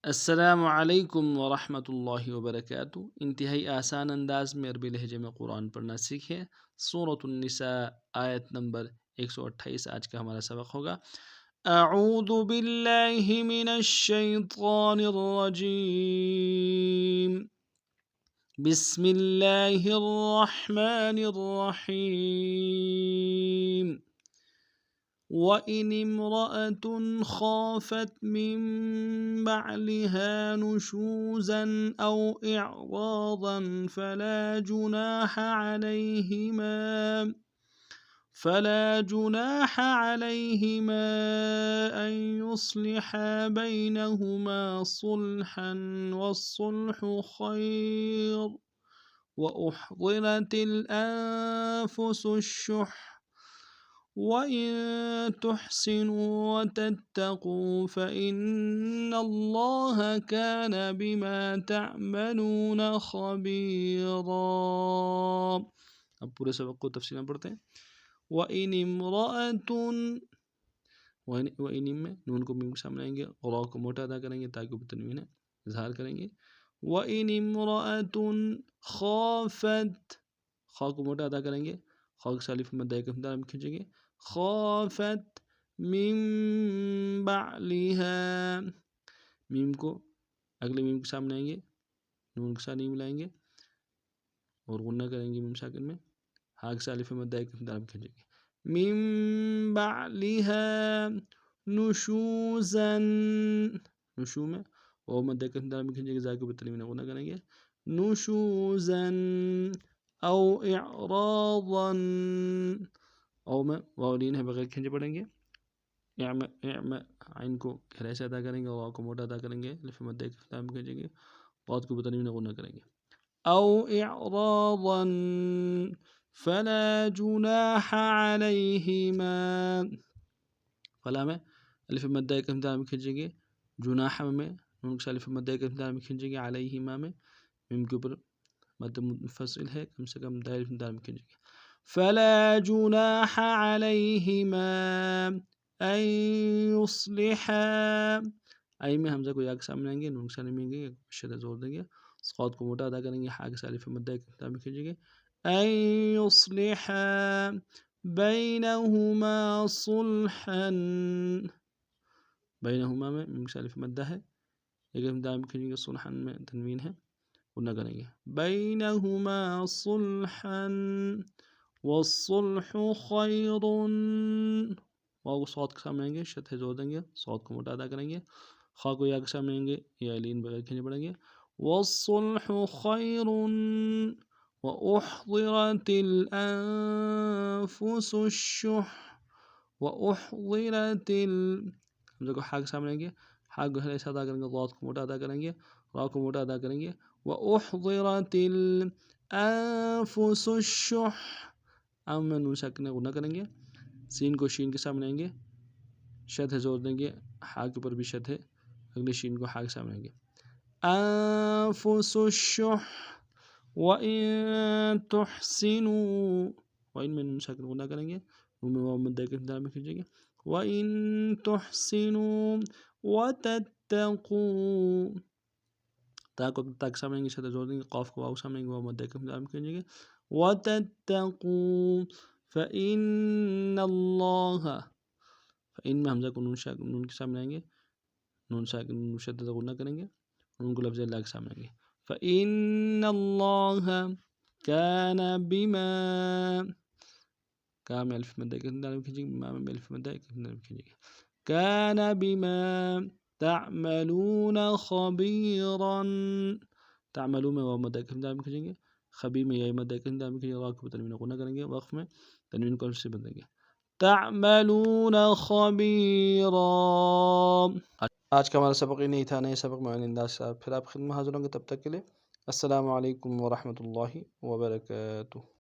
السلام علیکم ورحمۃ اللہ وبرکاتہ۔ انتہائی آسان انداز میں عربی لہجے میں قرآن پڑھنا سیکھیں۔ سورۃ النساء آیت نمبر 128 آج کا ہمارا سبق ہوگا۔ اعوذ باللہ من الشیطان الرجیم، بسم اللہ الرحمن الرحیم۔ وَإِنِ امْرَأَةٌ خَافَتْ مِنْ بَعْلِهَا نُشُوزًا أَوْ إِعْرَاضًا فَلَا جُنَاحَ عَلَيْهِمَا أَنْ يُصْلِحَا بَيْنَهُمَا صُلْحًا وَالصُّلْحُ خَيْرٌ وَأُحْضِرَتِ الْأَنْفُسُ الشُّحَّ وَإِن تُحْسِنُوا وَتَتَّقُوا فَإِنَّ اللَّهَ كَانَ بِمَا تَعْمَلُونَ خَبِيرًا۔ اب پورے سبق کو تفصیل میں پڑھتے ہیں۔ وَإِنِ امْرَأَةٌ، وَإِنِ میں نون کو میم کے سامنے آئیں گے اور را کو موٹا ادا کریں گے تاکہ اوپر تنوین ہے اظہار کریں گے۔ وَإِنِ امْرَأَةٌ خَافَتْ، خا کو موٹا ادا کریں گے، خا کے سالف مدہ ایک مقدار میں کھینچیں گے۔ خافت من بعلها، میم کو اگلے میم کے سامنے آئیں گے، نون کے ساتھ نہیں ملائیں گے اور غنہ کریں گے میم ساکن میں، ہا کے سالف مدہ ایک مقدار میں کھینچیں گے۔ من بعلها نشوزا، نشو میں او مدہ ایک مقدار میں کھینچیں گے، زا کے اوپر تنوین غنہ کریں گے۔ نشوزا او اعراضا، او میں واو لین ہے بغیر کھینچے پڑھیں گے۔ اعم عین کو گہرائی سے ادا کریں گے اور واو کو موٹا ادا کریں گے، لف مدہ ایک اختتام میں کھینچیں گے، واو کو تنوین غنہ کریں گے۔ او اعراضا فلا جناح علیہما، فلا میں الف مدہ ایک اختتام میں کھینچیں گے، جناح میں نون کے ساتھ الف مدہ ایک اختتام میں کھینچیں گے، علیہما میں میم کے اوپر مد منفصل ہے کم سے کم دائر اختتام میں کھینچیں گے۔ فلا جناح علیہما ان یصلحا، ای میں حمزہ کو یا کے سامنے آئیں گے، نون کے سامنے ملیں گے، شدہ زور دیں گے، صاد کو موٹا ادا کریں گے، ہا کے سالف مدہ ایک اختتام میں کھینچیں گے۔ ان یصلحا بینہما صلحا، بینہما میں میم کے سالف مدہ ہے ایک اختتام میں کھینچیں گے، صلحا میں تنوین ہے غنہ کریں گے۔ بینہما صلحا والصلح خیر، واو کو صاد کے سامنے آئیں گے، شدہ زور دیں گے، صاد کو موٹا ادا کریں گے، خا کو یا کے سامنے آئیں گے، یا لین بغیر کھینچے پڑیں گے۔ والصلح خیر وأحضرت الأنفس الشح، وأحضرت حمزہ کو ہا کے سامنے آئیں گے، ہا کو گہرائی سے ادا کریں گے، ضاد کو موٹا ادا کریں گے، را کو موٹا ادا کریں گے۔ وأحضرت الأنفس الشح، ام میں نون ساکن غنہ کریں گے، سین کو شین کے سامنے آئیں گے، شد ہے زور دیں گے، ہا کے اوپر بھی شد ہے، اگلے شین کو ہا کے سامنے آئیں گے۔ انفس الشح وَإِن تُحْسِنُوا، وَإِن میں نون ساکن غنہ کریں گے، نون میں واو مدہ کے اختتام میں کھینچیں گے۔ وَإِن تُحْسِنُوا وَتَتَّقُوا، تا کو تا کے سامنے آئیں گے، شدہ زور دیں گے، قاف کو واو سامنے آئیں گے، واو مدہ کے اختتام میں کھینچیں گے۔ وَتَتَّقُوا فَإِنَّ اللَّهَ، فَإِن میں حمزہ کو نون کے سامنے آئیں گے، نون ساکن شدہ غنہ کریں گے، نون کو لفظ اللہ کے سامنے آئیں گے۔ فَإِنَّ اللَّهَ كَانَ بِمَا، کا میں الف مدہ کے اختتام میں کھینچیں گے، ما میں الف مدہ کے اختتام میں کھینچیں گے۔ كَانَ بِمَا تَعْمَلُونَ خَبِيرًا، تعملون میں واو مدہ کے اختتام میں کھینچیں گے، خبیر میں یا مدہ کے اختتام میں کھینچیں گے، را کو تنوین غنہ کریں گے، وقف میں تنوین کو الف سے بدلیں گے۔ تعملون خبیرا۔ آج کا ہمارا سبق یہ نہیں تھا، نئے سبق میں انداز سے پھر آپ خدمت حاضر ہوں گے، تب تک کے لیے السلام علیکم ورحمۃ اللہ وبرکاتہ۔